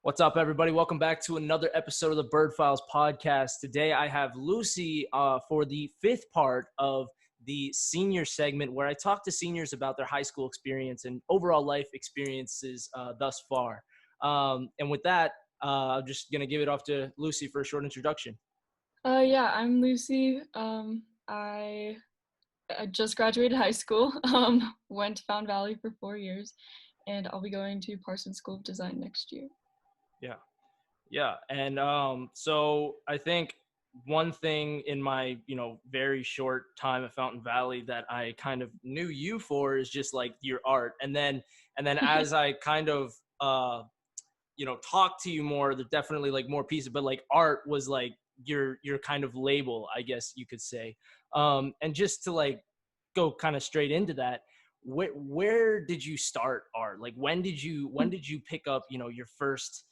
What's up, everybody? Welcome back to another episode of the Burd Files podcast. Today, I have Lucy for the fifth part of the senior segment where I talk to seniors about their high school experience and overall life experiences thus far. And with that, I'm just going to give it off to Lucy for a short introduction. Yeah, I'm Lucy. I just graduated high school, went to Found Valley for 4 years, and I'll be going to Parsons School of Design next year. Yeah. And so I think one thing in my, very short time at Fountain Valley that I kind of knew you for is just like your art. And then as I kind of, talk to you more, there's definitely like more pieces, but like art was like your kind of label, I guess you could say. And just to like go kind of straight into that, where did you start art? Like when did you pick up, your first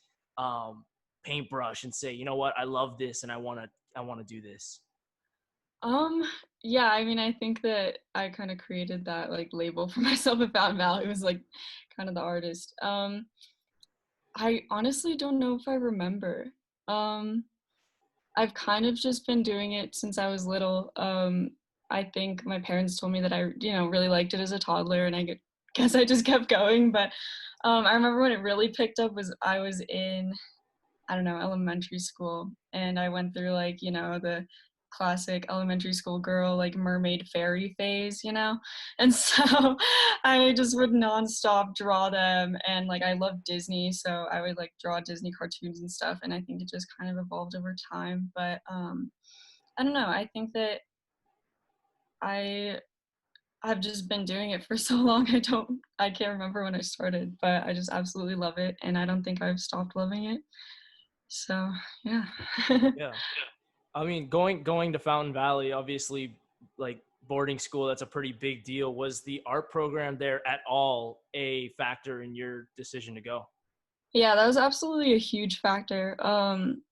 paintbrush and say, you know what, I love this and I want to do this? Um, yeah, I mean, I think that I kind of created that like label for myself at Found Valley. It was like kind of the artist. I honestly don't know if I remember. Um, I've kind of just been doing it since I was little. I think my parents told me that I, really liked it as a toddler, and guess I just kept going. But I remember when it really picked up was I was in, I don't know, elementary school, and I went through like, the classic elementary school girl, like mermaid fairy phase. And so I just would nonstop draw them. And like, I love Disney, so I would like draw Disney cartoons and stuff. And I think it just kind of evolved over time. But I don't know. I think that I I've just been doing it for so long. I can't remember when I started, but I just absolutely love it. And I don't think I've stopped loving it. So yeah. Yeah. I mean, going to Fountain Valley, obviously, like boarding school, that's a pretty big deal. Was the art program there at all a factor in your decision to go? Yeah, that was absolutely a huge factor.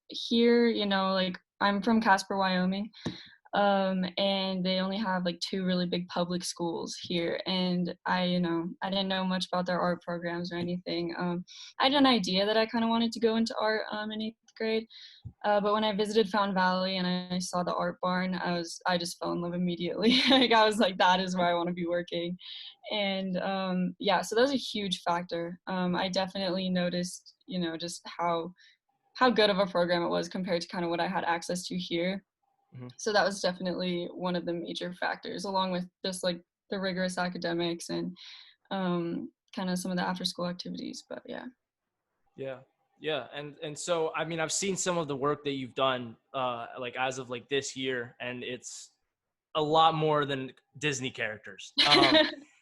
Here, like I'm from Casper, Wyoming, and they only have like two really big public schools here. And I didn't know much about their art programs or anything. I had an idea that I kind of wanted to go into art in eighth grade. But when I visited Found Valley and I saw the art barn, I just fell in love immediately. Like I was like, that is where I want to be working. And yeah, so that was a huge factor. I definitely noticed, just how good of a program it was compared to kind of what I had access to here. Mm-hmm. So that was definitely one of the major factors, along with just like the rigorous academics and kind of some of the after school activities. But yeah. Yeah. Yeah. And so, I mean, I've seen some of the work that you've done, like as of like this year, and it's a lot more than Disney characters.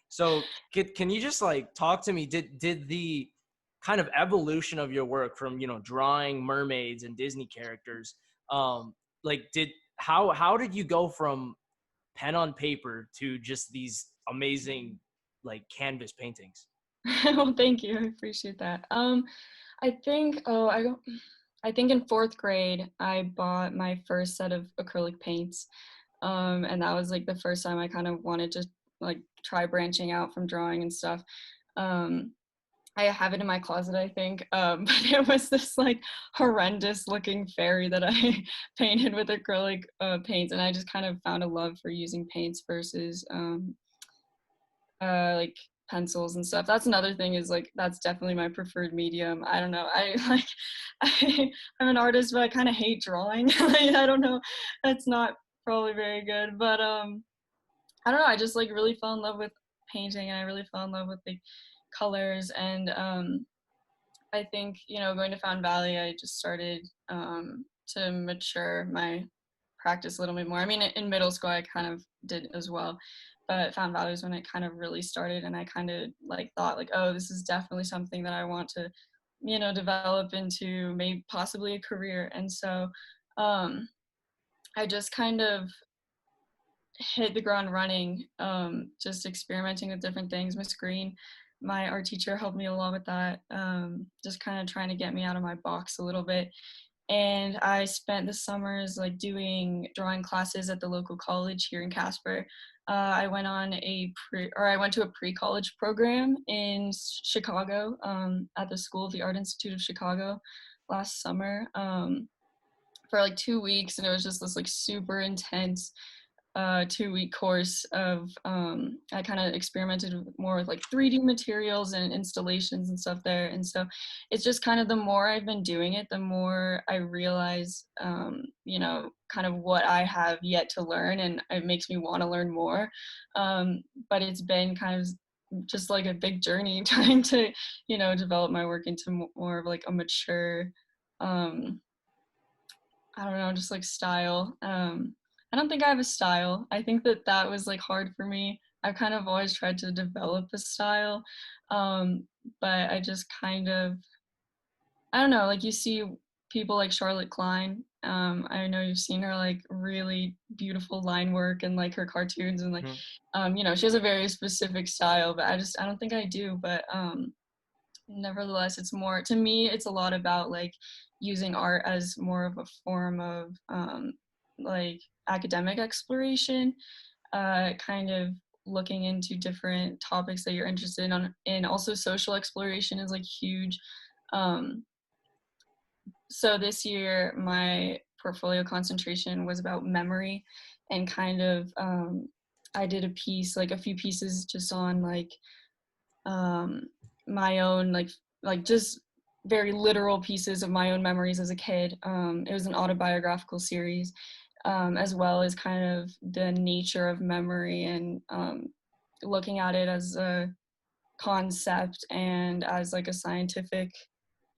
So can you just like talk to me? Did the kind of evolution of your work from, drawing mermaids and Disney characters, like how did you go from pen on paper to just these amazing like canvas paintings? Well, thank you. I appreciate that. I think I think in fourth grade I bought my first set of acrylic paints. And that was like the first time I kind of wanted to like try branching out from drawing and stuff. Um, I have it in my closet, I think. But it was this like horrendous looking fairy that I painted with acrylic paints, and I just kind of found a love for using paints versus like pencils and stuff. That's another thing is like that's definitely my preferred medium. I don't know. I like I'm an artist, but I kind of hate drawing. Like, I don't know. That's not probably very good, but I don't know. I just like really fell in love with painting, and I really fell in love with the colors. And I think going to Found Valley, I just started to mature my practice a little bit more. I mean, in middle school, I kind of did as well, but Found Valley was when it kind of really started, and I kind of like thought like, oh, this is definitely something that I want to, develop into maybe possibly a career. And so um, I just kind of hit the ground running, just experimenting with different things. Miss Green, my art teacher, helped me a lot with that, just kind of trying to get me out of my box a little bit. and I spent the summers like doing drawing classes at the local college here in Casper. I went on I went to a pre-college program in Chicago, at the School of the Art Institute of Chicago last summer, for like 2 weeks, and it was just this like super intense 2-week course of I kind of experimented more with like 3D materials and installations and stuff there. And so it's just kind of, the more I've been doing it, the more I realize kind of what I have yet to learn, and it makes me want to learn more. But it's been kind of just like a big journey trying to develop my work into more of like a mature, I don't know, just like style. I don't think I have a style. I think that was like hard for me. I've kind of always tried to develop a style, um, but I just kind of, I don't know, like you see people like Charlotte Klein. I know you've seen her like really beautiful line work and like her cartoons, and like, Mhm. she has a very specific style, but I don't think I do. But nevertheless, it's more, to me it's a lot about like using art as more of a form of like academic exploration, kind of looking into different topics that you're interested in, and also social exploration is like huge. um, so this year my portfolio concentration was about memory, and kind of I did a piece, like a few pieces just on like um, my own like just very literal pieces of my own memories as a kid. It was an autobiographical series, as well as kind of the nature of memory, and looking at it as a concept and as like a scientific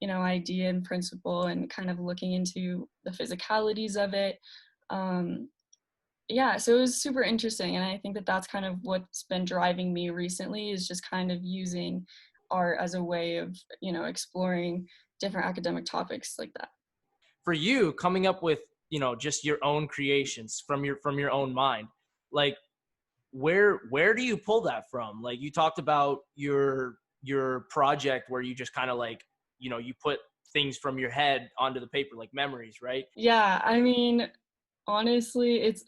idea and principle, and kind of looking into the physicalities of it. um, yeah, so it was super interesting, and I think that that's kind of what's been driving me recently, is just kind of using art as a way of exploring different academic topics like that. For you, coming up with, just your own creations from your own mind, like where do you pull that from? Like you talked about your project where you just kind of like, you put things from your head onto the paper, like memories, right? Yeah, I mean, honestly, it's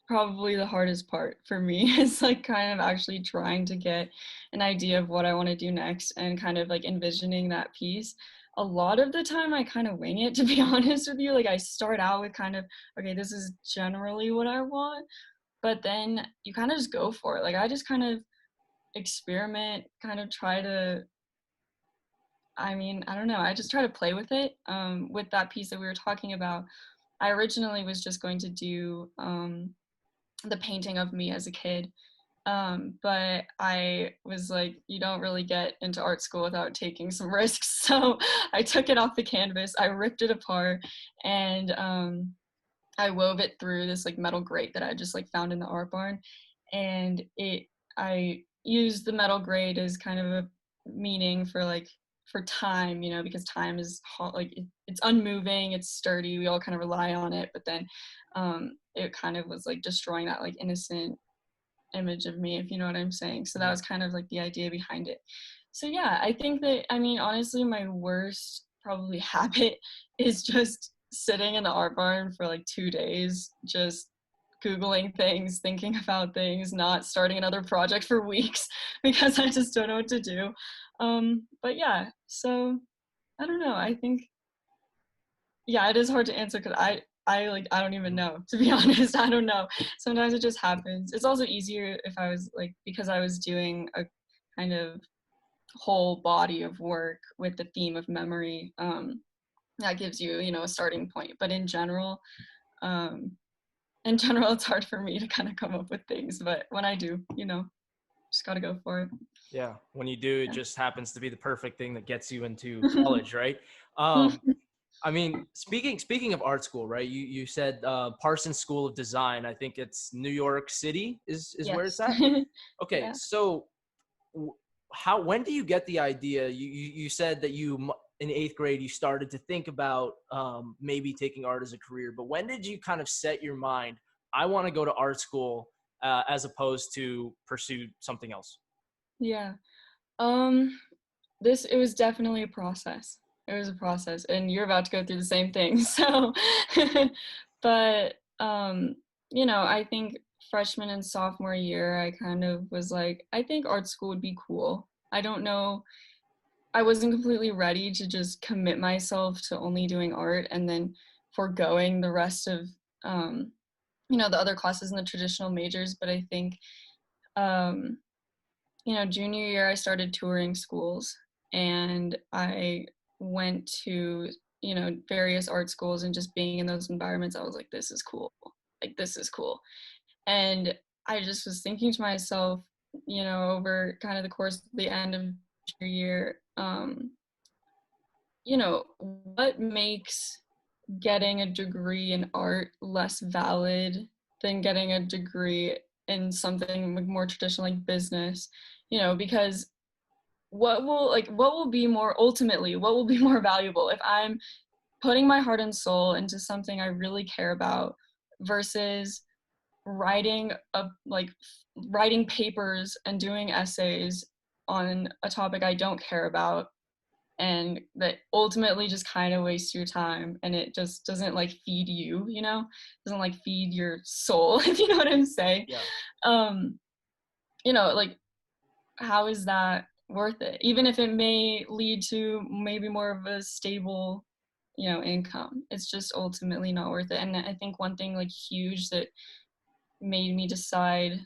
probably the hardest part for me is like kind of actually trying to get an idea of what I want to do next, and kind of like envisioning that piece. A lot of the time I kind of wing it, to be honest with you. Like I start out with kind of, okay, this is generally what I want, but then you kind of just go for it. Like I just kind of experiment, kind of try to, I mean, I don't know, I just try to play with it. With that piece that we were talking about, I originally was just going to do the painting of me as a kid. But I was like, you don't really get into art school without taking some risks. So I took it off the canvas, I ripped it apart, and I wove it through this like metal grate that I just like found in the art barn. And I used the metal grate as kind of a meaning for like, for time, because time is like it's unmoving, it's sturdy, we all kind of rely on it. But then it kind of was like destroying that like innocent image of me, if you know what I'm saying. So that Mhm. was kind of like the idea behind it. So yeah, I think that, I mean, honestly, my worst probably habit is just sitting in the art barn for like 2 days, just Googling things, thinking about things, not starting another project for weeks because I just don't know what to do. But yeah, so I don't know. I think, yeah, it is hard to answer because I don't even Mhm. know, to be honest. I don't know. Sometimes it just happens. It's also easier if I was like, because I was doing a kind of whole body of work with the theme of memory. That gives you, a starting point. But um, in general, it's hard for me to kind of come up with things. But when I do, just gotta go for it. Yeah, when you do, it Yeah. just happens to be the perfect thing that gets you into college, right? I mean, speaking of art school, right? You said Parsons School of Design. I think it's New York City is where it's Yes. at. Okay, Yeah. so how when do you get the idea? You said that in eighth grade you started to think about maybe taking art as a career, but when did you kind of set your mind? I want to go to art school as opposed to pursue something else. Yeah. Um, it was definitely a process. It was a process, and you're about to go through the same thing. So, but you know, I think freshman and sophomore year, I kind of was like, I think art school would be cool. I don't know. I wasn't completely ready to just commit myself to only doing art and then foregoing the rest of, um, you know, the other classes in the traditional majors. But I think, um, you know, junior year, I started touring schools and I went to, you know, various art schools, and just being in those environments, I was like, this is cool. Like, this is cool. And I just was thinking to myself, you know, over kind of the course of the end of junior year, you know, what makes getting a degree in art less valid than getting a degree in something like more traditional like business, you know, because what will be more ultimately, what will be more valuable if I'm putting my heart and soul into something I really care about versus writing a like writing papers and doing essays on a topic I don't care about, and that ultimately just kind of wastes your time, and it just doesn't like feed you, you know, doesn't like feed your soul, if you know what I'm saying. Yeah. um you know, like, how is that worth it, even if it may lead to maybe more of a stable, you know, income? It's just ultimately not worth it. And I think one thing like huge that made me decide,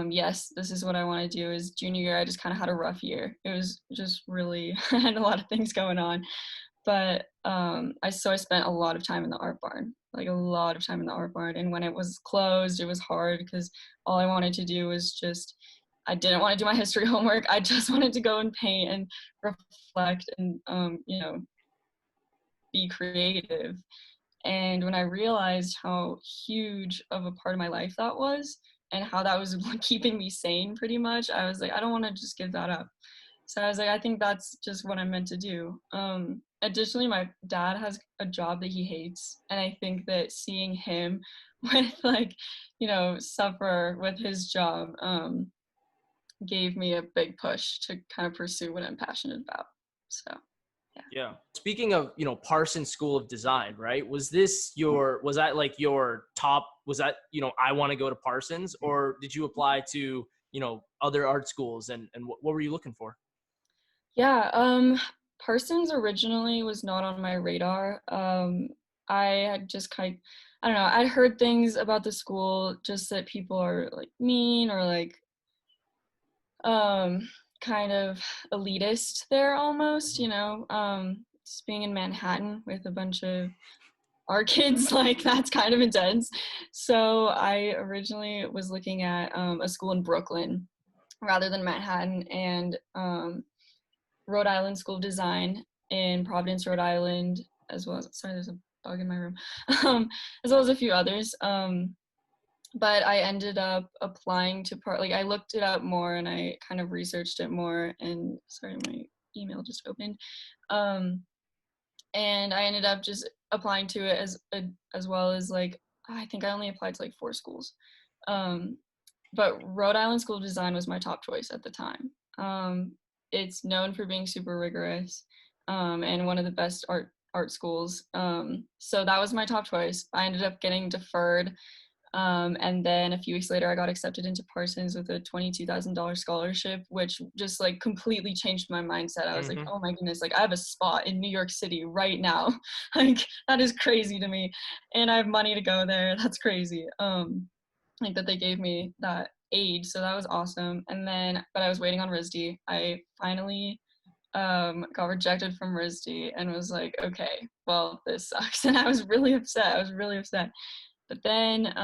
yes, this is what I want to do, is junior year I just kind of had a rough year. It was just really I had a lot of things going on. But I spent a lot of time in the art barn, like a lot of time in the art barn. And when it was closed, it was hard because all I wanted to do was just, I didn't want to do my history homework. I just wanted to go and paint and reflect and you know, be creative. And when I realized how huge of a part of my life that was, and how that was keeping me sane pretty much, I was like, I don't want to just give that up. So I was like, I think that's just what I'm meant to do. Additionally, my dad has a job that he hates. And I think that seeing him with like, you know, suffer with his job gave me a big push to kind of pursue what I'm passionate about. So, yeah. Yeah. Speaking of, you know, Parsons School of Design, right? Was that like your top, was that, you know, I want to go to Parsons, or did you apply to, you know, other art schools, and what were you looking for? Yeah, Parsons originally was not on my radar. I had just I don't know, I'd heard things about the school, just that people are like mean or like um kind of elitist there almost, you know. Just being in Manhattan with a bunch of art kids, like that's kind of intense. So I originally was looking at a school in Brooklyn rather than Manhattan, and Rhode Island School of Design in Providence, Rhode Island, as well as, sorry, there's a bug in my room, as well as a few others. But I ended up applying to like I looked it up more and I kind of researched it more, and sorry, my email just opened. And I ended up just applying to it as well as like, I think I only applied to like 4 schools. Um, but Rhode Island School of Design was my top choice at the time. It's known for being super rigorous, and one of the best art schools. So that was my top choice. I ended up getting deferred, and then a few weeks later, I got accepted into Parsons with a $22,000 scholarship, which just like completely changed my mindset. I was like, Mm-hmm. oh my goodness, like I have a spot in New York City right now. Like that is crazy to me, and I have money to go there. That's crazy. Like that they gave me that aid, so that was awesome. And then, but I was waiting on RISD. I finally got rejected from RISD and was like, okay, well, this sucks. And I was really upset. I was really upset. But then,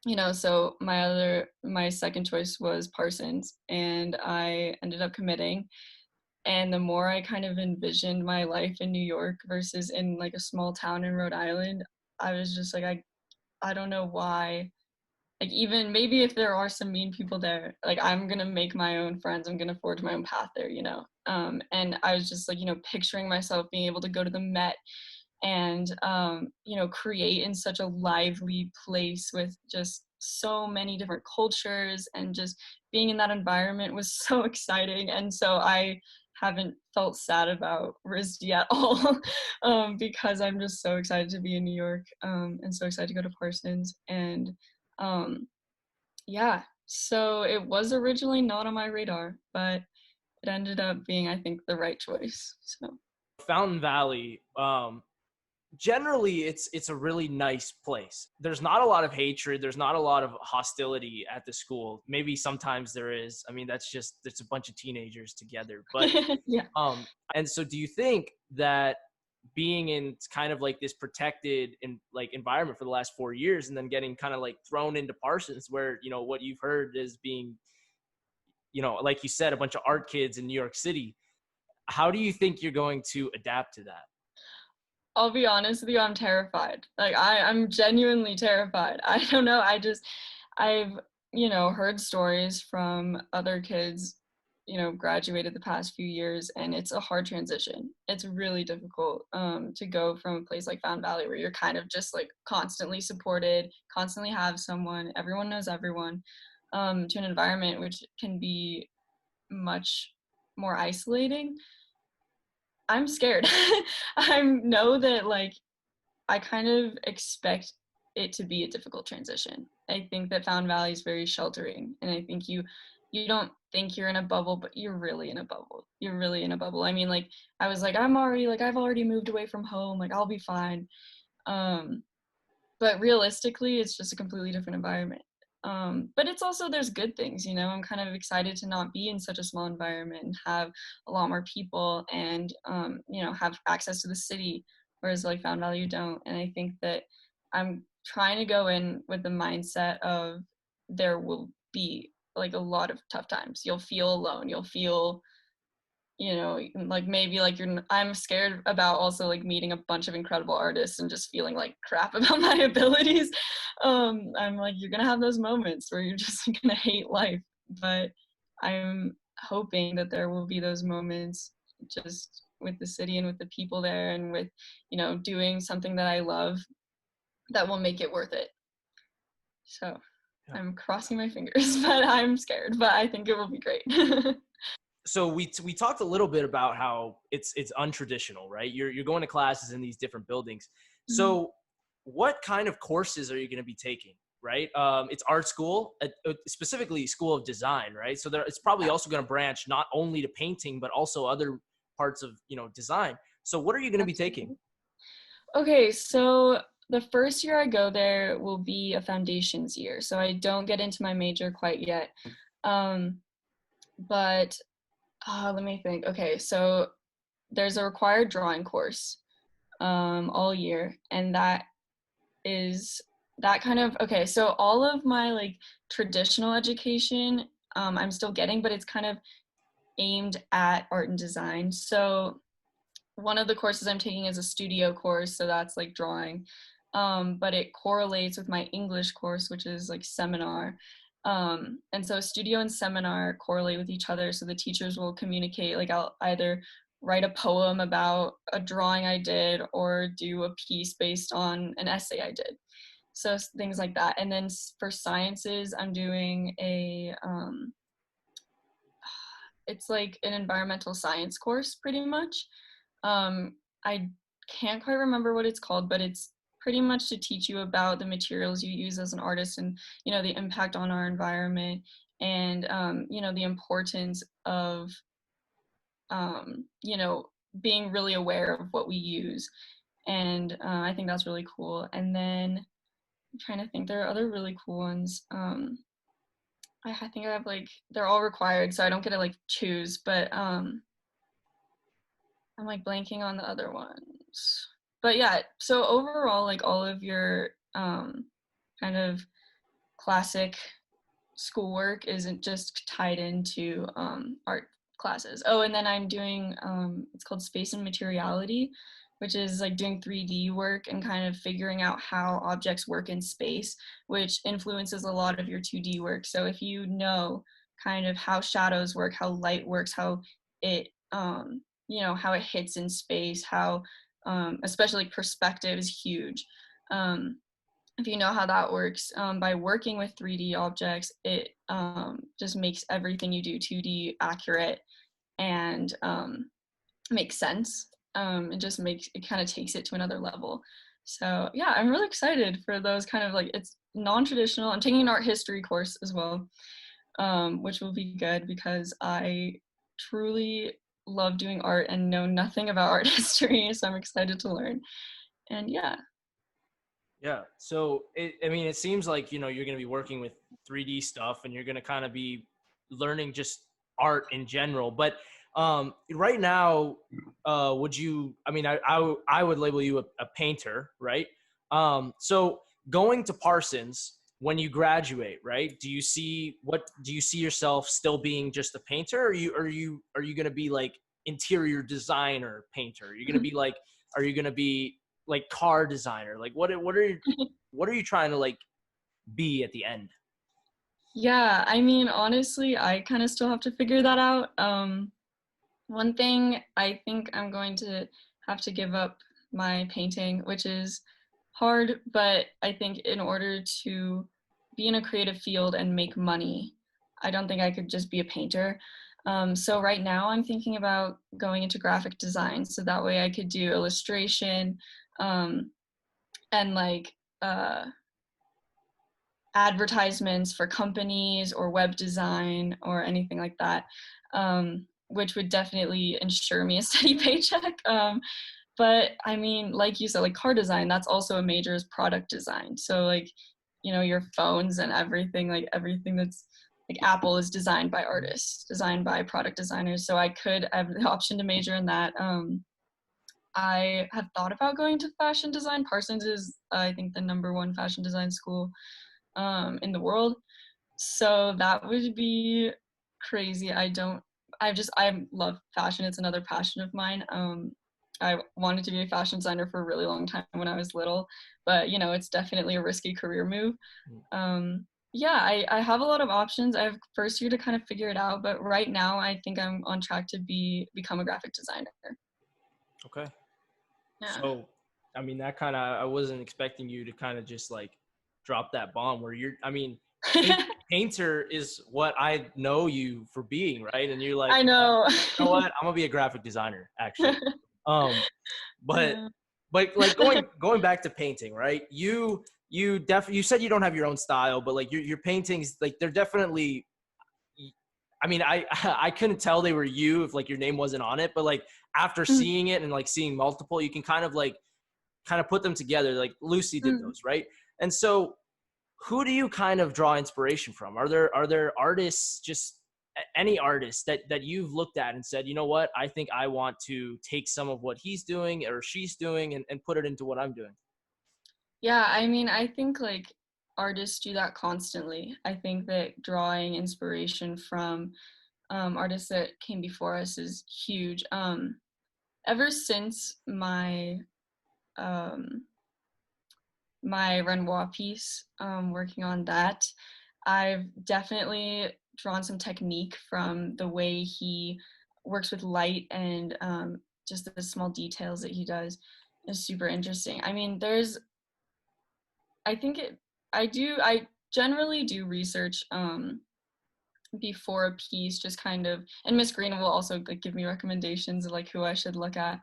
you know, so my second choice was Parsons, and I ended up committing. And the more I kind of envisioned my life in New York versus in like a small town in Rhode Island, I was just like, I don't know why. Like, even maybe if there are some mean people there, like I'm gonna make my own friends. I'm gonna forge my own path there, you know. And I was just like, you know, picturing myself being able to go to the Met and you know, create in such a lively place with just so many different cultures, and just being in that environment was so exciting. And so I haven't felt sad about RISD at all because I'm just so excited to be in New York and so excited to go to Parsons. And um, yeah, so it was originally not on my radar, but it ended up being, I think, the right choice. So Fountain Valley, generally it's a really nice place. There's not a lot of hatred, there's not a lot of hostility at the school. Maybe sometimes there is. I mean, it's a bunch of teenagers together. But yeah. and so do you think that being in kind of like this protected and like environment for the last 4 years, and then getting kind of like thrown into Parsons, where what you've heard is being, like you said, a bunch of art kids in New York City, how do you think you're going to adapt to that? I'll be honest with you, I'm terrified. Like I'm genuinely terrified. I don't know. I've, heard stories from other kids, graduated the past few years, and it's a hard transition. It's really difficult to go from a place like Fountain Valley where you're kind of just like constantly supported, constantly have someone, everyone knows everyone, to an environment which can be much more isolating. I'm scared. I know that like I kind of expect it to be a difficult transition. I think that Fountain Valley is very sheltering, and I think you don't think you're in a bubble, but you're really in a bubble. You're really in a bubble. I mean, like I was like I've already moved away from home, like I'll be fine. Um but realistically, it's just a completely different environment. But it's also, there's good things, I'm kind of excited to not be in such a small environment and have a lot more people and, have access to the city, whereas like Fountain Valley, you don't. And I think that I'm trying to go in with the mindset of there will be like a lot of tough times. You'll feel alone. You'll feel like maybe like I'm scared about also like meeting a bunch of incredible artists and just feeling like crap about my abilities. I'm like, you're gonna have those moments where you're just gonna hate life, but I'm hoping that there will be those moments just with the city and with the people there and with doing something that I love that will make it worth it. So Yeah. I'm crossing my fingers, but I'm scared, but I think it will be great. So we talked a little bit about how it's untraditional, right? You're going to classes in these different buildings. So what kind of courses are you going to be taking, right? It's art school, specifically School of Design, right? So it's probably also going to branch not only to painting but also other parts of design. So what are you going to be taking? Okay, so the first year I go there will be a foundations year, so I don't get into my major quite yet. Um, but let me think. Okay, so there's a required drawing course all year, and that kind of okay. So all of my like traditional education, I'm still getting, but it's kind of aimed at art and design. So one of the courses I'm taking is a studio course, so that's like drawing. But it correlates with my English course, which is like seminar. And so studio and seminar correlate with each other. So the teachers will communicate, like I'll either write a poem about a drawing I did or do a piece based on an essay I did. So things like that. And then for sciences, I'm doing it's like an environmental science course pretty much. I can't quite remember what it's called, but it's pretty much to teach you about the materials you use as an artist and, the impact on our environment and, the importance of, being really aware of what we use. And I think that's really cool. And then I'm trying to think, there are other really cool ones. I think I have like, they're all required, so I don't get to like choose, but I'm like blanking on the other ones. But yeah, so overall, like all of your kind of classic schoolwork isn't just tied into art classes. Oh, and then I'm doing it's called space and materiality, which is like doing 3D work and kind of figuring out how objects work in space, which influences a lot of your 2D work. So if you know kind of how shadows work, how light works, how it how it hits in space, how especially perspective is huge. If you know how that works, by working with 3D objects, it just makes everything you do 2D accurate. and makes sense. It just makes it kind of takes it to another level. So yeah, I'm really excited for those kind of like it's non-traditional. I'm taking an art history course as well, which will be good because I truly love doing art and know nothing about art history. So I'm excited to learn. And yeah. Yeah. So I mean, it seems like, you're going to be working with 3D stuff and you're going to kind of be learning just art in general. But right now, would you, I mean, I would label you a painter, right? So going to Parsons when you graduate, right? Do you see yourself still being just a painter? Or are you going to be like interior designer painter? Are you going to be like, are you going to be like car designer? Like what are you trying to like be at the end? Yeah, I mean, honestly, I kind of still have to figure that out. One thing I think I'm going to have to give up my painting, which is hard, but I think in order to be in a creative field and make money, I don't think I could just be a painter. So right now I'm thinking about going into graphic design, so that way I could do illustration, um, and like advertisements for companies or web design or anything like that, which would definitely ensure me a steady paycheck. But I mean, like you said, like car design, that's also a major is product design. So like, your phones and everything, like everything that's like Apple is designed by artists, designed by product designers. So I have the option to major in that. I have thought about going to fashion design. Parsons is, I think, the #1 fashion design school in the world. So that would be crazy. I love fashion. It's another passion of mine. I wanted to be a fashion designer for a really long time when I was little, but it's definitely a risky career move. Yeah, I have a lot of options. I have first year to kind of figure it out, but right now I think I'm on track to become a graphic designer. Okay. Yeah. So, I mean, that kind of, I wasn't expecting you to kind of just like drop that bomb where I mean, painter is what I know you for being, right? And you're like, I know. you know what? I'm gonna be a graphic designer, actually. Um, but Yeah. like going back to painting, right? You said you don't have your own style, but like your paintings, like they're definitely. I mean, I couldn't tell they were you if like your name wasn't on it, but like after Mm, seeing it and like seeing multiple, you can kind of put them together. Like Lucy did mm. those, right? And so, who do you kind of draw inspiration from? Are there artists, just any artist that you've looked at and said, you know what, I think I want to take some of what he's doing or she's doing and put it into what I'm doing? Yeah, I mean, I think like artists do that constantly. I think that drawing inspiration from artists that came before us is huge. Ever since um, my Renoir piece, working on that, I've definitely drawn some technique from the way he works with light and just the small details that he does is super interesting. I mean, I think it, I generally do research before a piece, just kind of, and Miss Green will also like give me recommendations of like who I should look at.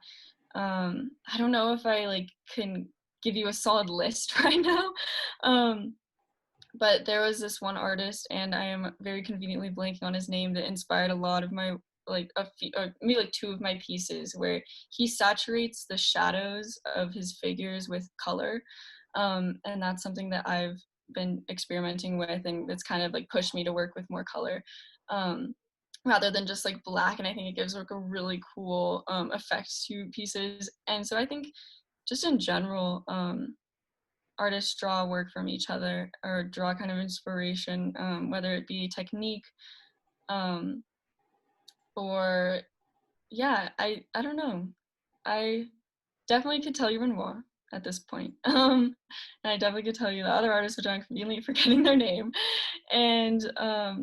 I don't know if I like can give you a solid list right now. Um, but there was this one artist, and I am very conveniently blanking on his name, that inspired a lot of my like maybe like two of my pieces, where he saturates the shadows of his figures with color, and that's something that I've been experimenting with, and it's kind of like pushed me to work with more color, um, rather than just like black. And I think it gives like a really cool effect to pieces. And so I think just in general, artists draw work from each other or draw kind of inspiration, whether it be technique, um, or yeah, I don't know. I definitely could tell you Renoir at this point. And I definitely could tell you the other artists, which I'm conveniently forgetting their name. And I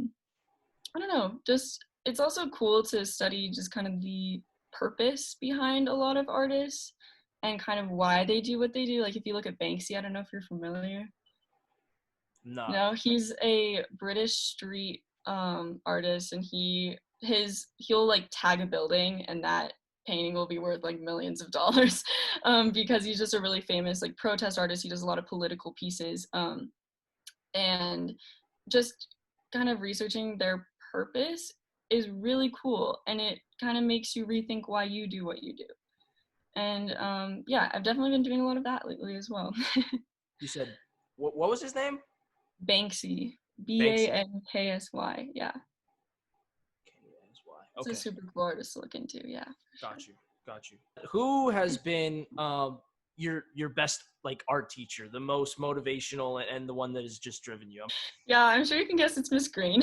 don't know, just it's also cool to study just kind of the purpose behind a lot of artists and kind of why they do what they do. Like if you look at Banksy, I don't know if you're familiar. No. No, he's a British street artist, and he he'll like tag a building, and that painting will be worth like millions of dollars, because he's just a really famous like protest artist. He does a lot of political pieces, and just kind of researching their purpose is really cool, and it kind of makes you rethink why you do what you do. And yeah, I've definitely been doing a lot of that lately as well. You said, what was his name? Banksy, Banksy. Banksy. Yeah. It's a Okay. super cool artist to look into. Yeah. Got you. Who has been your best like art teacher, the most motivational, and the one that has just driven you? Yeah, I'm sure you can guess it's Miss Green.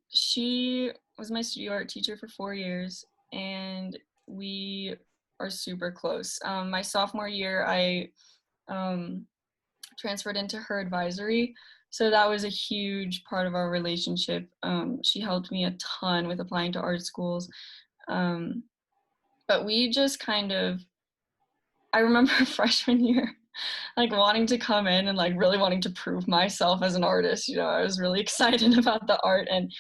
She was my studio art teacher for 4 years, and we are super close. My sophomore year, I transferred into her advisory, so that was a huge part of our relationship. She helped me a ton with applying to art schools, but we just kind of, I remember freshman year, like wanting to come in and like really wanting to prove myself as an artist. You know, I was really excited about the art, and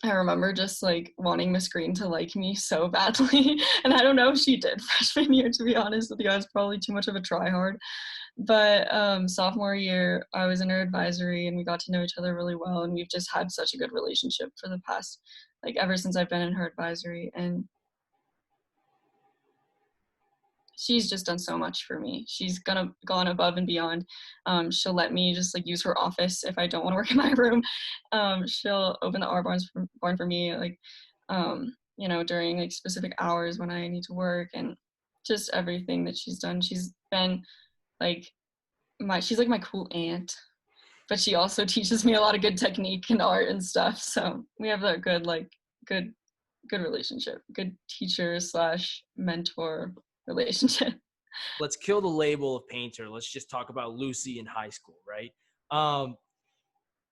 I remember just like wanting Miss Green to like me so badly. And I don't know if she did freshman year, to be honest with you. I was probably too much of a tryhard. But sophomore year, I was in her advisory, and we got to know each other really well. And we've just had such a good relationship for the past, like ever since I've been in her advisory. And she's just done so much for me. She's gone above and beyond. She'll let me just like use her office if I don't want to work in my room. She'll open the art barn for me, like you know, during like specific hours when I need to work, and just everything that she's done. She's been like she's like my cool aunt, but she also teaches me a lot of good technique and art and stuff. So we have a good relationship, good teacher / mentor relationship. Let's kill the label of painter. Let's just talk about Lucy in high school, right?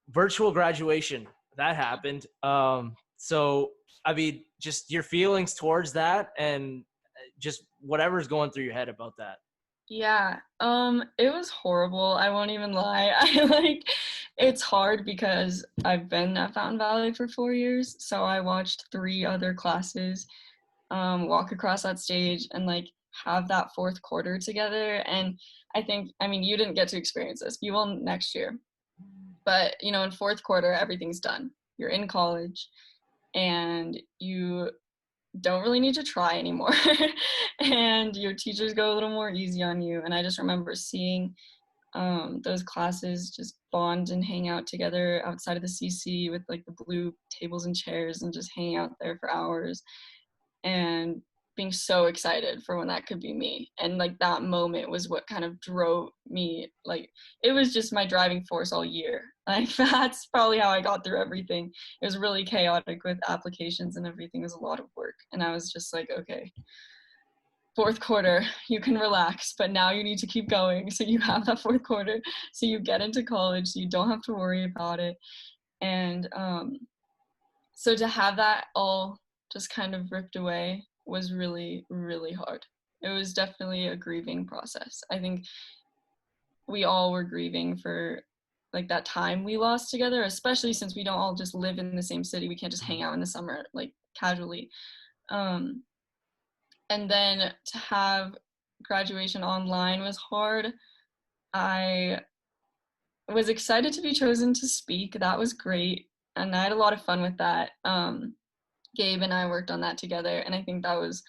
Virtual graduation, that happened. So I mean, just your feelings towards that, and just whatever's going through your head about that. Yeah, it was horrible. I won't even lie. I like, it's hard because I've been at Fountain Valley for 4 years, so I watched 3 other classes walk across that stage and like have that fourth quarter together. And I mean, you didn't get to experience this. You will next year. But, you know, in fourth quarter, everything's done. You're in college, and you don't really need to try anymore. And your teachers go a little more easy on you. And I just remember seeing those classes just bond and hang out together outside of the CC with like the blue tables and chairs, and just hanging out there for hours, and being so excited for when that could be me. And like that moment was what kind of drove me. Like it was just my driving force all year. Like that's probably how I got through everything. It was really chaotic with applications and everything. It was a lot of work, and I was just like, okay, fourth quarter, you can relax, but now you need to keep going. So you have that fourth quarter, so you get into college, so you don't have to worry about it. And so to have that all just kind of ripped away was really, really hard. It was definitely a grieving process. I think we all were grieving for like that time we lost together, especially since we don't all just live in the same city. We can't just hang out in the summer like casually. And then to have graduation online was hard. I was excited to be chosen to speak. That was great. And I had a lot of fun with that. Gabe and I worked on that together, and I think that was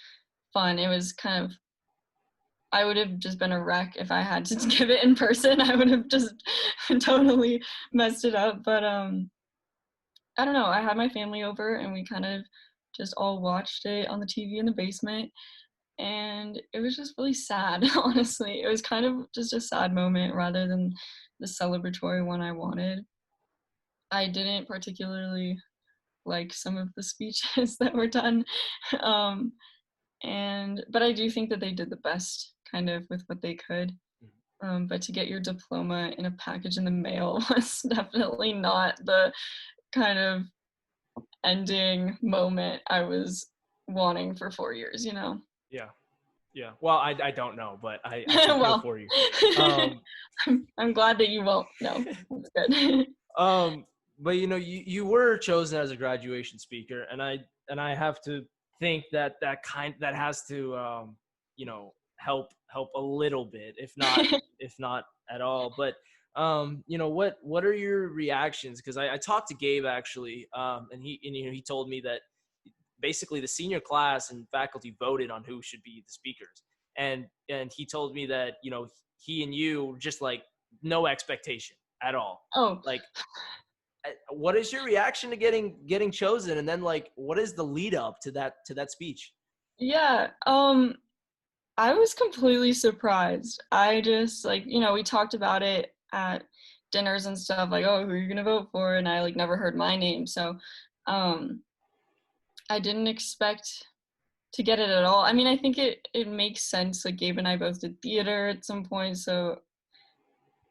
fun. It was kind of, I would have just been a wreck if I had to give it in person. I would have just totally messed it up. But I don't know. I had my family over, and we kind of just all watched it on the TV in the basement, and it was just really sad. Honestly, it was kind of just a sad moment rather than the celebratory one I wanted. I didn't particularly like some of the speeches that were done, but I do think that they did the best kind of with what they could. But to get your diploma in a package in the mail was definitely not the kind of ending moment I was wanting for 4 years, you know? Yeah. Well, I don't know, but I can feel for you. I'm glad that you won't know. That's good. But you were chosen as a graduation speaker, and I have to think that has to help a little bit, if not at all. But what are your reactions? Because I talked to Gabe actually, and he told me that basically the senior class and faculty voted on who should be the speakers, and he told me that he and you just like no expectation at all, Oh, like what is your reaction to getting chosen, and then like what is the lead up to that speech? yeah. I was completely surprised. I just like, we talked about it at dinners and stuff, like, oh, who are you gonna vote for? And I like never heard my name. So um I didn't expect to get it at all. I mean, I think it makes sense. Like Gabe and I both did theater at some point, so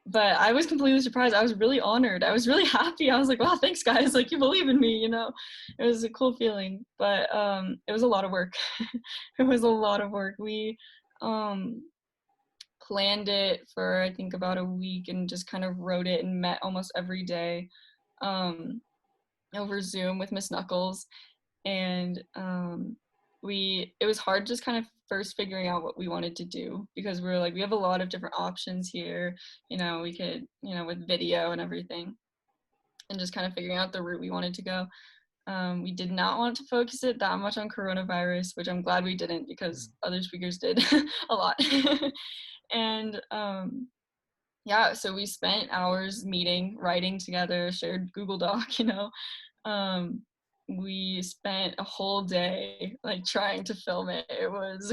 but I was completely surprised. I was really honored. I was really happy. I was like, wow, thanks guys. Like you believe in me, It was a cool feeling. But it was a lot of work. It was a lot of work. We um planned it for I think about a week and just kind of wrote it and met almost every day um over Zoom with Miss Knuckles. And it was hard just kind of first figuring out what we wanted to do, because we were like, we have a lot of different options here, we could, with video and everything, and just kind of figuring out the route we wanted to go. We did not want to focus it that much on coronavirus, which I'm glad we didn't, because other speakers did a lot. And yeah, so we spent hours meeting, writing together, shared Google Doc, um, we spent a whole day like trying to film it.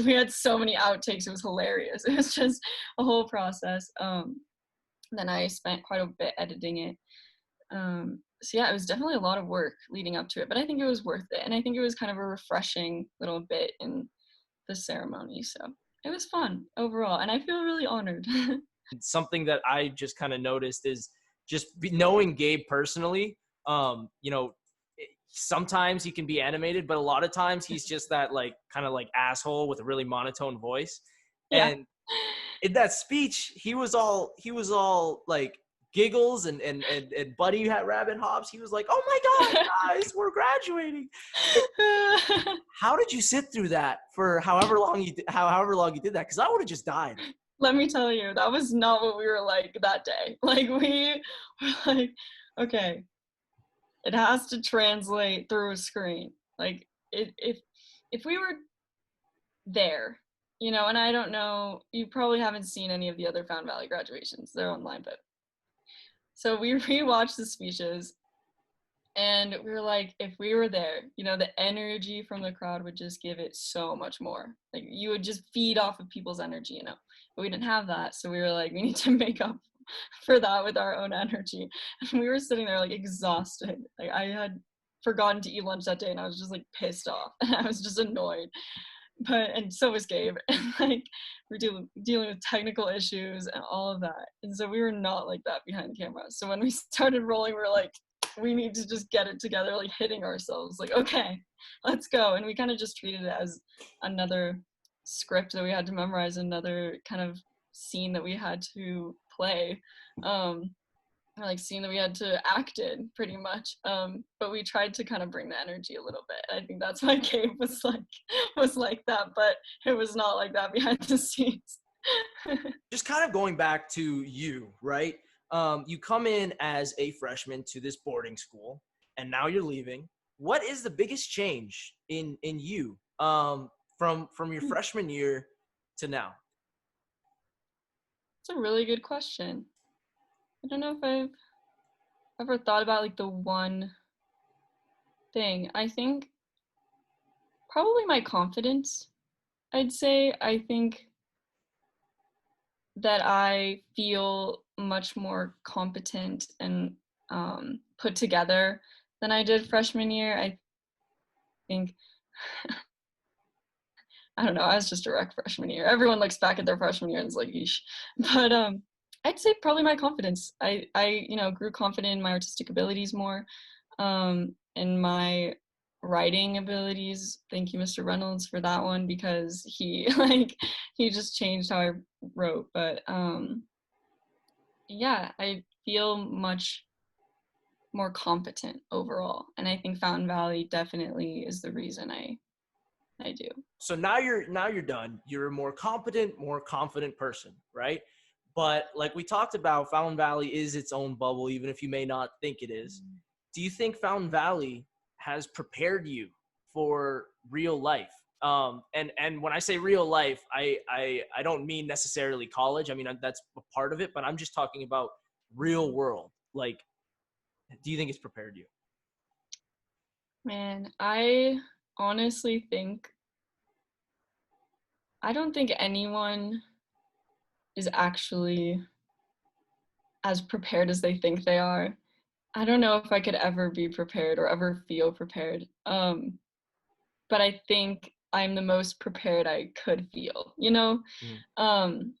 We had so many outtakes, it was hilarious. It was just a whole process. Then I spent quite a bit editing it. So yeah, it was definitely a lot of work leading up to it, but I think it was worth it. And I think it was kind of a refreshing little bit in the ceremony. So it was fun overall, and I feel really honored. Something that I just kind of noticed is just knowing Gabe personally. Sometimes he can be animated, but a lot of times he's just that like kind of like asshole with a really monotone voice. Yeah. And in that speech, he was all like giggles and Buddy had rabbit hops. He was like, "Oh my God, guys, we're graduating!" How did you sit through that for however long you did that? Because I would have just died. Let me tell you, that was not what we were like that day. Like we were like, okay, it has to translate through a screen. Like if we were there, and I don't know, you probably haven't seen any of the other Found Valley graduations. They're online, but so we rewatched the speeches, and we were like, if we were there, the energy from the crowd would just give it so much more. Like you would just feed off of people's energy, But we didn't have that, so we were like, we need to make up for that with our own energy. And we were sitting there like exhausted. Like I had forgotten to eat lunch that day, and I was just like pissed off, and I was just annoyed. And so was Gabe, and like we're dealing with technical issues and all of that, and so we were not like that behind camera. So when we started rolling, we were like, we need to just get it together, like hitting ourselves, like, okay, let's go. And we kind of just treated it as another script that we had to memorize, another kind of scene that we had to play, like scene that we had to act in pretty much. But we tried to kind of bring the energy a little bit. I think that's why Gabe was like that, but it was not like that behind the scenes. Just kind of going back to you, right? You come in as a freshman to this boarding school, and now you're leaving. What is the biggest change in you from your freshman year to now? It's a really good question. I don't know if I've ever thought about like the one thing. I think probably my confidence. I'd say I think that I feel much more competent and put together than I did freshman year. I think, I don't know, I was just a wreck freshman year. Everyone looks back at their freshman year and is like, yeesh. But I'd say probably my confidence. I grew confident in my artistic abilities more, and my writing abilities. Thank you, Mr. Reynolds, for that one, because he just changed how I wrote. But yeah, I feel much more competent overall. And I think Fountain Valley definitely is the reason I do. So now you're done. You're a more competent, more confident person, right? But like we talked about, Fountain Valley is its own bubble, even if you may not think it is. Do you think Fountain Valley has prepared you for real life? And when I say real life, I don't mean necessarily college. I mean, that's a part of it, but I'm just talking about real world. Like, do you think it's prepared you? Man, I honestly think I don't think anyone is actually as prepared as they think they are. I don't know if I could ever be prepared or ever feel prepared. But I think I'm the most prepared I could feel, you know? Mhm.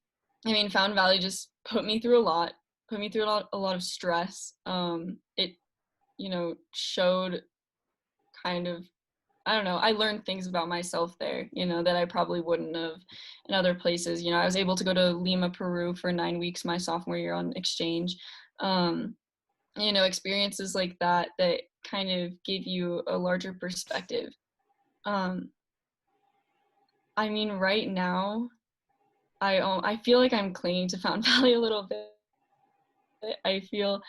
I mean, Fountain Valley just put me through a lot, a lot of stress. It, showed kind of, I don't know, I learned things about myself there, that I probably wouldn't have in other places. I was able to go to Lima, Peru for 9 weeks my sophomore year on exchange. Experiences like that kind of give you a larger perspective. I mean, right now, I feel like I'm clinging to Fountain Valley a little bit. I feel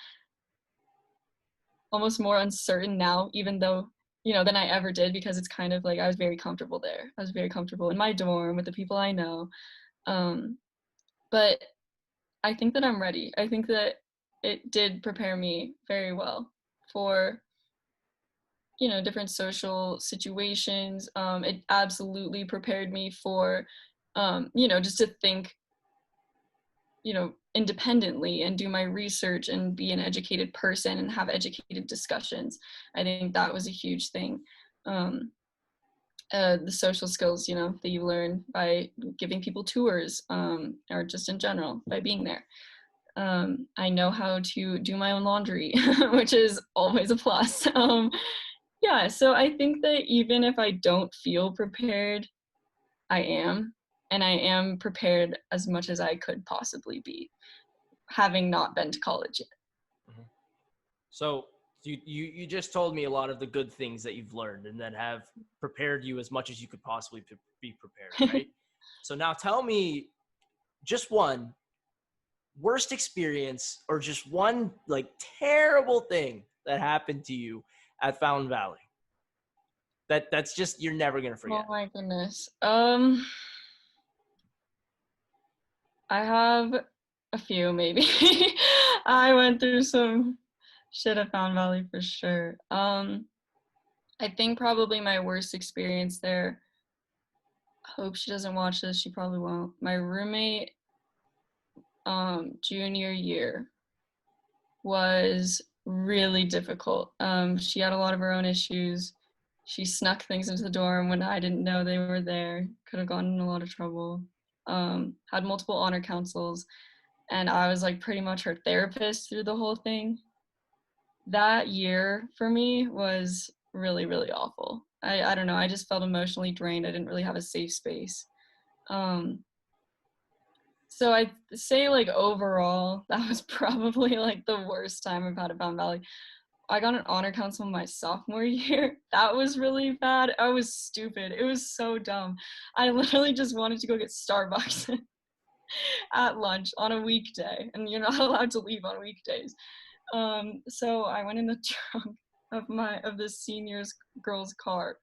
almost more uncertain now, even though, than I ever did, because it's kind of like I was very comfortable there. I was very comfortable in my dorm with the people I know. But I think that I'm ready. I think that it did prepare me very well for, different social situations. It absolutely prepared me for, just to think, independently and do my research and be an educated person and have educated discussions. I think that was a huge thing. The social skills, that you learn by giving people tours, or just in general by being there. I know how to do my own laundry, which is always a plus. Yeah, so I think that even if I don't feel prepared, I am, and I am prepared as much as I could possibly be, having not been to college yet. Mhm. So you just told me a lot of the good things that you've learned and that have prepared you as much as you could possibly be prepared, right? So now tell me just one worst experience or just one like terrible thing that happened to you at Fountain Valley. That's just you're never gonna Oh forget. my goodness. I have a few maybe. I went through some shit at Fountain Valley for sure. I think probably my worst experience there. Hope she doesn't watch this. She probably won't. My roommate, junior year was really difficult. She had a lot of her own issues. She snuck things into the dorm when I didn't know they were there. Could have gotten in a lot of trouble. Had multiple honor councils, and I was like pretty much her therapist through the whole thing. That year for me was really, really awful. I don't know. I just felt emotionally drained. I didn't really have a safe space. Um, so I'd say like overall, that was probably like the worst time I've had at Fountain Valley. I got an honor council my sophomore year. That was really bad. I was stupid. It was so dumb. I literally just wanted to go get Starbucks at lunch on a weekday, and you're not allowed to leave on weekdays. So I went in the trunk of this senior's girl's car,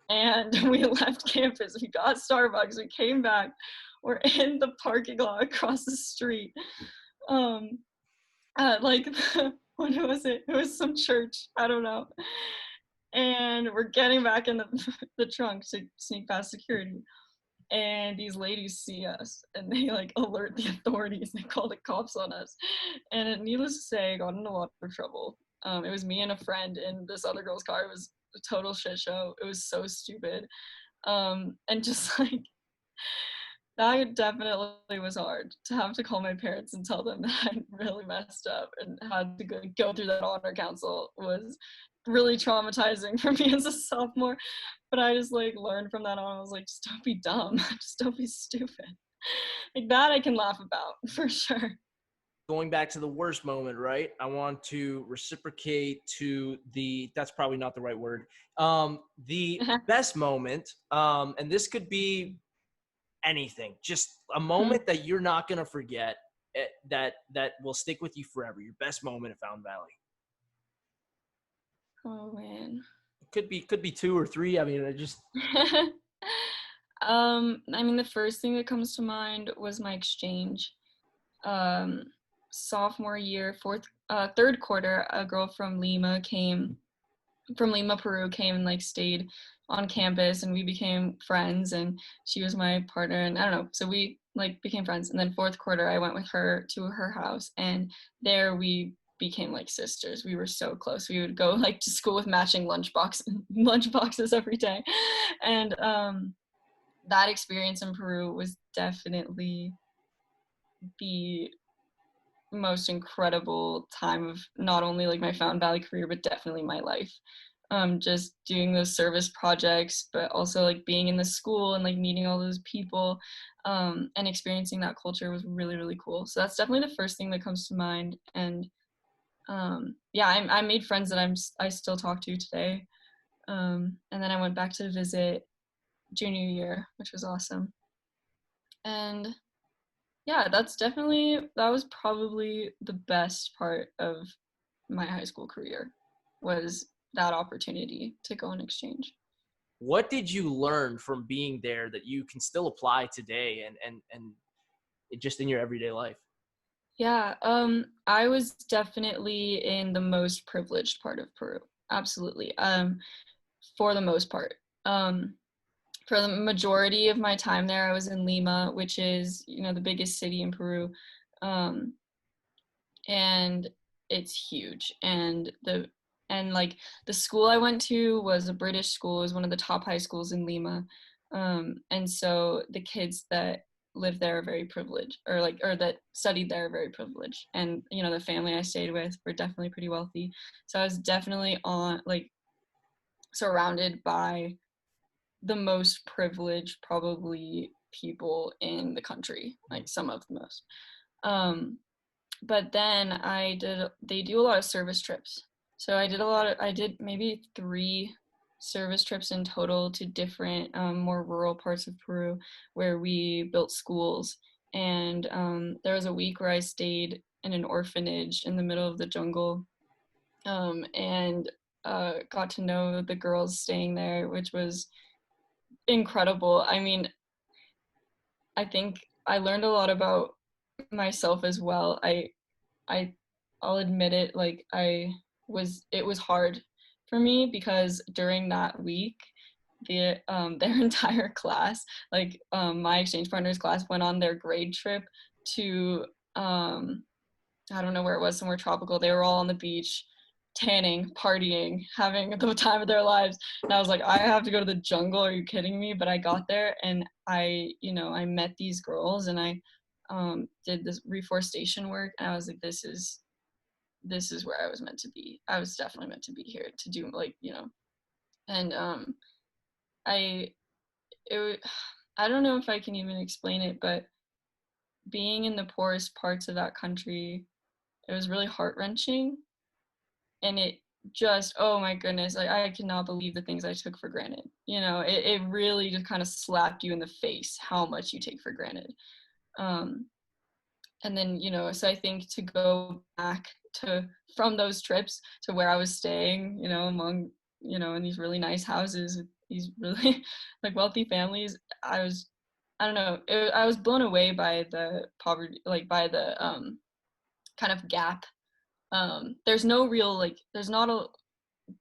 and we left campus. We got Starbucks. We came back. We're in the parking lot across the street. Like what was it? It was some church. I don't know. And we're getting back in the trunk to sneak past security. And these ladies see us and they like alert the authorities. They call the cops on us. And needless to say, I got in a lot of trouble. It was me and a friend in this other girl's car. It was a total shit show. It was so stupid. And just like, that definitely was hard to have to call my parents and tell them that I really messed up and had to go through that honor council was really traumatizing for me as a sophomore. But I just like learned from that on. I was like, just don't be dumb. Just don't be stupid. Like that I can laugh about for sure. going back to the worst moment, right? I want to reciprocate to that's probably not the right word. The best moment, and this could be anything, just a moment that you're not going to forget, that will stick with you forever. Your best moment at Fountain Valley. Oh man. Could be two or three. I mean, I mean, the first thing that comes to mind was my exchange. Sophomore year, third quarter, a girl from Lima, Peru, came and like stayed on campus, and we became friends, and she was my partner, and I don't know, so we like became friends. And then fourth quarter, I went with her to her house, and there we became like sisters. We were so close. We would go like to school with matching lunchboxes every day. And that experience in Peru was definitely the most incredible time of not only like my Fountain Valley career, but definitely my life. Just doing those service projects, but also like being in the school and like meeting all those people, and experiencing that culture was really, really cool. So that's definitely the first thing that comes to mind. And yeah, I made friends that I still talk to today. And then I went back to visit junior year, which was awesome. And yeah, that was probably the best part of my high school career, was that opportunity to go on exchange. what did you learn from being there that you can still apply today and just in your everyday life? Yeah, I was definitely in the most privileged part of Peru. Absolutely. For the most part. For the majority of my time there, I was in Lima, which is, the biggest city in Peru. And it's huge. And like the school I went to was a British school. It was one of the top high schools in Lima. And so the kids that live there are very privileged, or that studied there are very privileged. And, the family I stayed with were definitely pretty wealthy. So I was definitely surrounded by the most privileged, probably, people in the country, like some of the most. But then they do a lot of service trips. So I did maybe 3 service trips in total to different, more rural parts of Peru, where we built schools. And there was a week where I stayed in an orphanage in the middle of the jungle, and got to know the girls staying there, which was incredible. I mean, I think I learned a lot about myself as well. I'll admit it, like it was hard for me, because during that week, their entire class, like my exchange partner's class, went on their grade trip to I don't know where it was, somewhere tropical. They were all on the beach, tanning, partying, having the time of their lives. And I was like, I have to go to the jungle. Are you kidding me? But I got there, and I met these girls, and I did this reforestation work. And I was like, this is where I was meant to be. I was definitely meant to be here to do, like, and I, I don't know if I can even explain it, but being in the poorest parts of that country, it was really heart-wrenching. And it just, oh my goodness, like I cannot believe the things I took for granted. It really just kind of slapped you in the face how much you take for granted. And then, so I think to go back from those trips to where I was staying, among, in these really nice houses, these really like wealthy families, I don't know, I was blown away by the poverty, like by the kind of gap. There's not a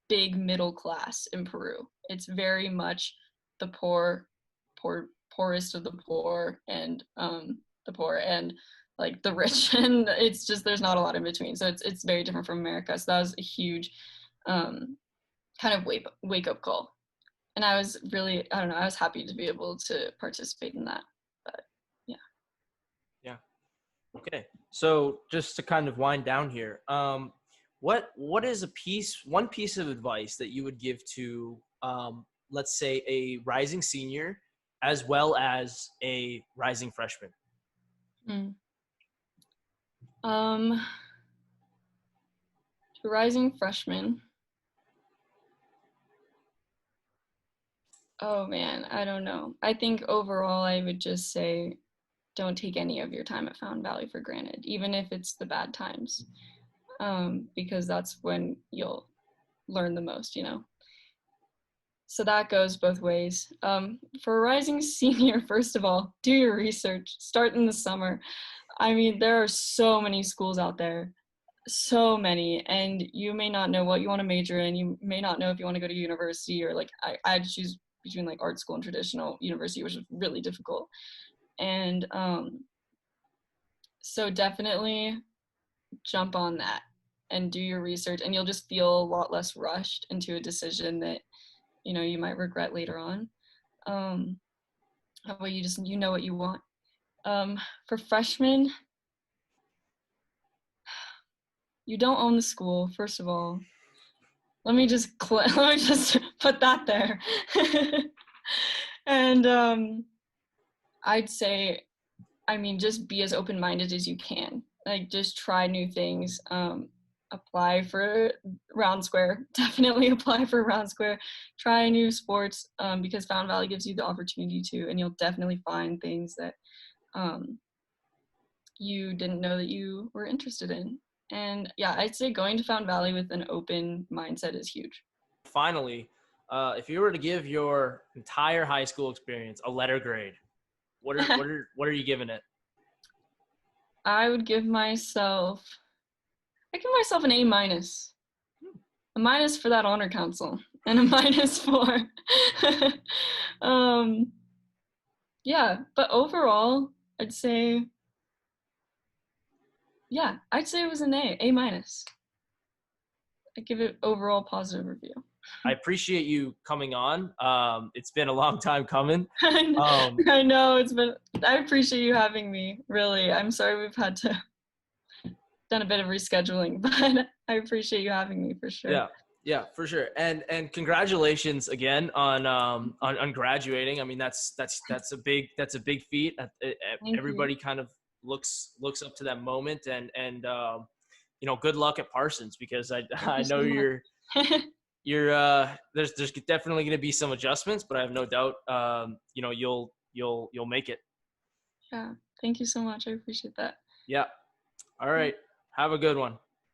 big middle class in Peru. It's very much the poorest of the poor, and the poor, and like the rich, and it's just, there's not a lot in between. So it's very different from America. So that was a huge kind of wake up call. And I was really, I don't know, I was happy to be able to participate in that. But yeah. Yeah. Okay. So just to kind of wind down here, what is one piece of advice that you would give to, let's say, a rising senior as well as a rising freshman? Um, to rising freshman. Oh man, I don't know. I think overall I would just say don't take any of your time at Fountain Valley for granted, even if it's the bad times, because that's when you'll learn the most, you know? So that goes both ways. For a rising senior, first of all, do your research, start in the summer. I mean, there are so many schools out there, so many, and you may not know what you want to major in. You may not know if you want to go to university or like I had to choose between like art school and traditional university, which is really difficult. And so definitely jump on that and do your research, and you'll just feel a lot less rushed into a decision that you might regret later on. That way you know what you want. For freshmen, you don't own the school, first of all. Let me just put that there. And I'd say, I mean, just be as open-minded as you can. Like, just try new things. Apply for Round Square. Definitely apply for Round Square. Try new sports because Fountain Valley gives you the opportunity to, and you'll definitely find things that you didn't know that you were interested in. And yeah, I'd say going to Fountain Valley with an open mindset is huge. Finally, if you were to give your entire high school experience a letter grade, what are you giving it? I would give myself an A minus. A minus for that honor council and a minus for yeah, but overall I'd say it was an A minus. I give it overall positive review. I appreciate you coming on. It's been a long time coming. I know I appreciate you having me, really. I'm sorry we've had to done a bit of rescheduling, but I appreciate you having me for sure. Yeah, for sure. And congratulations again on graduating. I mean, that's a big feat. Everybody kind of looks up to that moment, and good luck at Parsons, because I know there's definitely going to be some adjustments, but I have no doubt you'll make it. Yeah, thank you so much. I appreciate that. Yeah. All right. Have a good one.